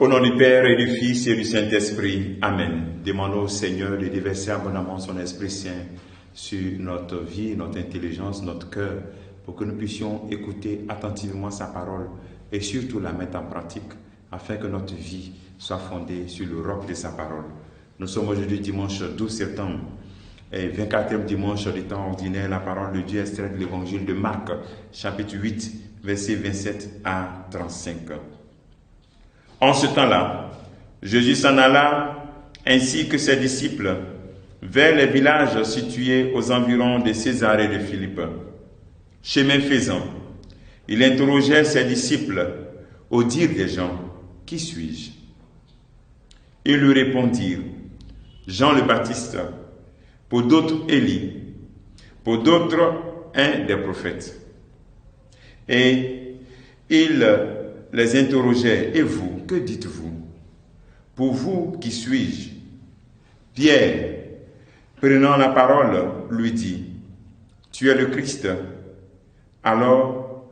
Au nom du Père et du Fils et du Saint-Esprit. Amen. Demandons au Seigneur de déverser abondamment son Esprit Saint sur notre vie, notre intelligence, notre cœur, pour que nous puissions écouter attentivement sa parole et surtout la mettre en pratique, afin que notre vie soit fondée sur le roc de sa parole. Nous sommes aujourd'hui dimanche 12 septembre, et 24e dimanche du temps ordinaire. La parole de Dieu est extraite de l'évangile de Marc, chapitre 8, versets 27 à 35. En ce temps-là, Jésus s'en alla, ainsi que ses disciples, vers les villages situés aux environs de Césarée de Philippe. Chemin faisant, il interrogeait ses disciples au dire des gens, « Qui suis-je » Ils lui répondirent, « Jean le Baptiste, pour d'autres Élie, pour d'autres un des prophètes. » Et il les interrogeait, « Et vous, que dites-vous? Pour vous, qui suis-je » Pierre, prenant la parole, lui dit, « Tu es le Christ. » Alors,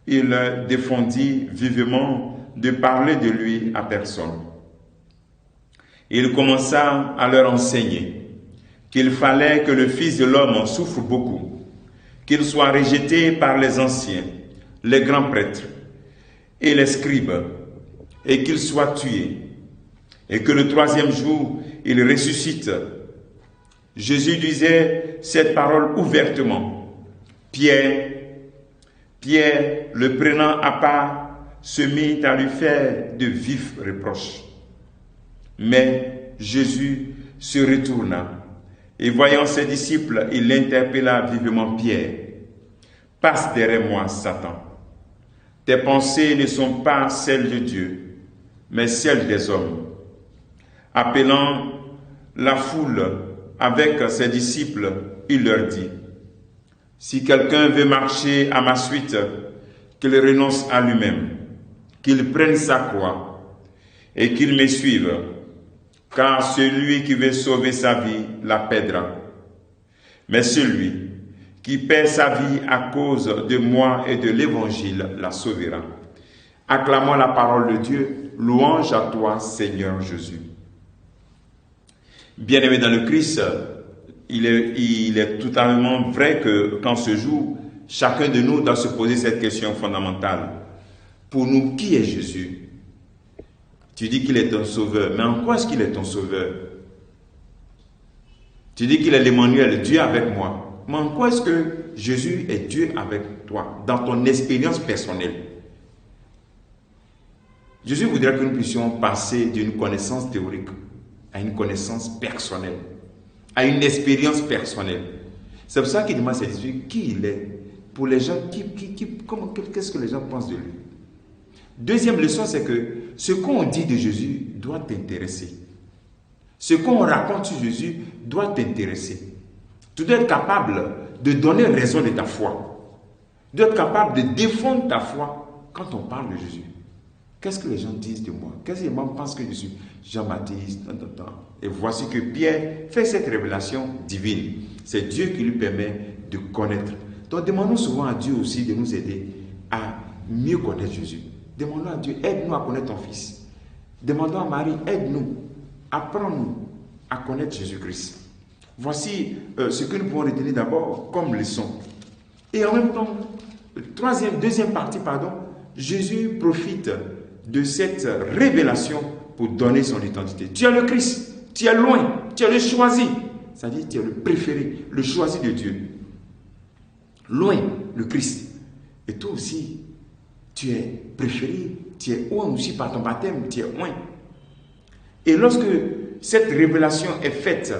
il défendit vivement de parler de lui à personne. Il commença à leur enseigner qu'il fallait que le Fils de l'homme souffre beaucoup, qu'il soit rejeté par les anciens, les grands prêtres et les scribes, et qu'il soit tué, et que le troisième jour, il ressuscite. Jésus disait cette parole ouvertement. Pierre, le prenant à part, se mit à lui faire de vifs reproches. Mais Jésus se retourna, et voyant ses disciples, il interpella vivement Pierre. « Passe derrière moi, Satan. Tes pensées ne sont pas celles de Dieu, mais celles des hommes. » Appelant la foule avec ses disciples, il leur dit, « Si quelqu'un veut marcher à ma suite, qu'il renonce à lui-même, qu'il prenne sa croix et qu'il me suive, car celui qui veut sauver sa vie la perdra. Mais celui qui perd sa vie à cause de moi et de l'Évangile la sauvera. » Acclamons la parole de Dieu. Louange à toi, Seigneur Jésus. Bien-aimé dans le Christ, il est totalement vrai que quand ce jour, chacun de nous doit se poser cette question fondamentale. Pour nous, qui est Jésus? Tu dis qu'il est ton sauveur, mais en quoi est-ce qu'il est ton sauveur? Tu dis qu'il est l'Emmanuel, Dieu avec moi. Mais en quoi est-ce que Jésus est Dieu avec toi, dans ton expérience personnelle? Jésus voudrait que nous puissions passer d'une connaissance théorique à une connaissance personnelle, à une expérience personnelle. C'est pour ça qu'il demande à ses disciples qui il est. Pour les gens, qu'est-ce que les gens pensent de lui? Deuxième leçon, c'est que ce qu'on dit de Jésus doit t'intéresser. Ce qu'on raconte sur Jésus doit t'intéresser. Tu dois être capable de donner raison de ta foi. Tu dois être capable de défendre ta foi quand on parle de Jésus. Qu'est-ce que les gens disent de moi? Qu'est-ce que les gens pensent que je suis? Jean-Baptiste, Et voici que Pierre fait cette révélation divine. C'est Dieu qui lui permet de connaître. Donc demandons souvent à Dieu aussi de nous aider à mieux connaître Jésus. Demandons à Dieu, aide-nous à connaître ton Fils. Demandons à Marie, aide-nous, apprends-nous à connaître Jésus-Christ. Voici ce que nous pouvons retenir d'abord comme leçon. Et en même temps, deuxième partie, Jésus profite de cette révélation pour donner son identité. Tu es le Christ, tu es loin, tu es le choisi. C'est-à-dire tu es le préféré, le choisi de Dieu. Loin, le Christ. Et toi aussi, tu es préféré, tu es loin aussi par ton baptême, tu es loin. Et lorsque cette révélation est faite,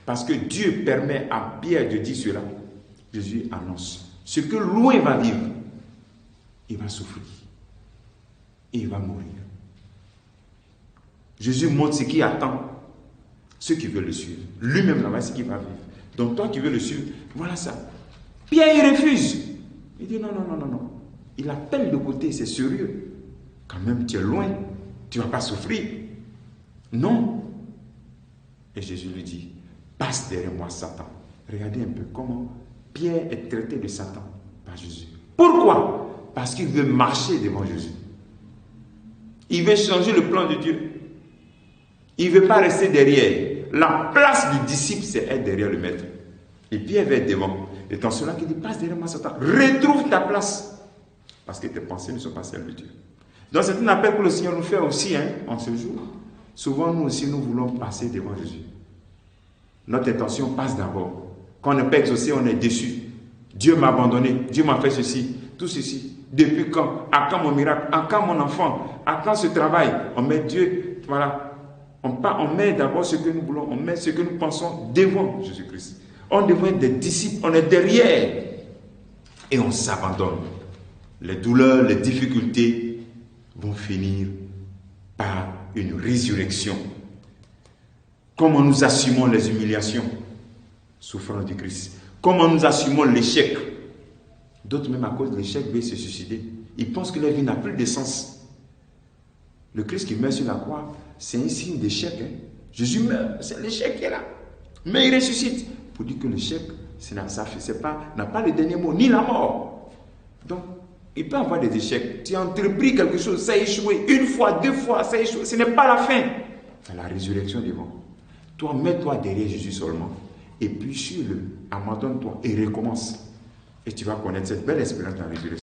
parce que Dieu permet à Pierre de dire cela, Jésus annonce ce que loin va vivre. Il va souffrir. Et il va mourir. Jésus montre ce qui attend ceux qui veulent le suivre. Lui-même là-bas, ce qu'il va vivre. Donc toi qui veux le suivre, voilà ça. Pierre, il refuse. Il dit non. Il appelle de côté, c'est sérieux. Quand même, tu es loin. Tu ne vas pas souffrir. Non. Et Jésus lui dit, passe derrière moi, Satan. Regardez un peu comment Pierre est traité de Satan par Jésus. Pourquoi? Parce qu'il veut marcher devant Jésus. Il veut changer le plan de Dieu. Il ne veut pas rester derrière. La place du disciple, c'est être derrière le maître. Et Pierre va être devant. Et dans cela qui dit, passe derrière moi, Satan. Retrouve ta place. Parce que tes pensées ne sont pas celles de Dieu. Donc c'est un appel que le Seigneur nous fait aussi en ce jour. Souvent, nous aussi, nous voulons passer devant Jésus. Notre intention passe d'abord. Quand on n'est pas exaucé, on est déçu. Dieu m'a abandonné. Dieu m'a fait ceci. Tout ceci. Depuis quand? À quand mon miracle? À quand mon enfant? À quand ce travail? On met Dieu, voilà. On met d'abord ce que nous voulons. On met ce que nous pensons devant Jésus-Christ. On devient des disciples. On est derrière. Et on s'abandonne. Les douleurs, les difficultés vont finir par une résurrection. Comment nous assumons les humiliations, souffrant du Christ. Comment nous assumons l'échec. D'autres même à cause de l'échec veulent se suicider. Ils pensent que leur vie n'a plus de sens. Le Christ qui meurt sur la croix, c'est un signe d'échec. Jésus meurt, c'est l'échec qui est là. Mais il ressuscite. Pour dire que l'échec, n'a pas le dernier mot, ni la mort. Donc, il peut y avoir des échecs. Tu as entrepris quelque chose, ça a échoué. Une fois, deux fois, ça a échoué. Ce n'est pas la fin. C'est la résurrection devant. Toi, mets-toi derrière Jésus seulement. Et puis, suis-le. Abandonne-toi et recommence. Et tu vas connaître cette belle espérance de la résurrection.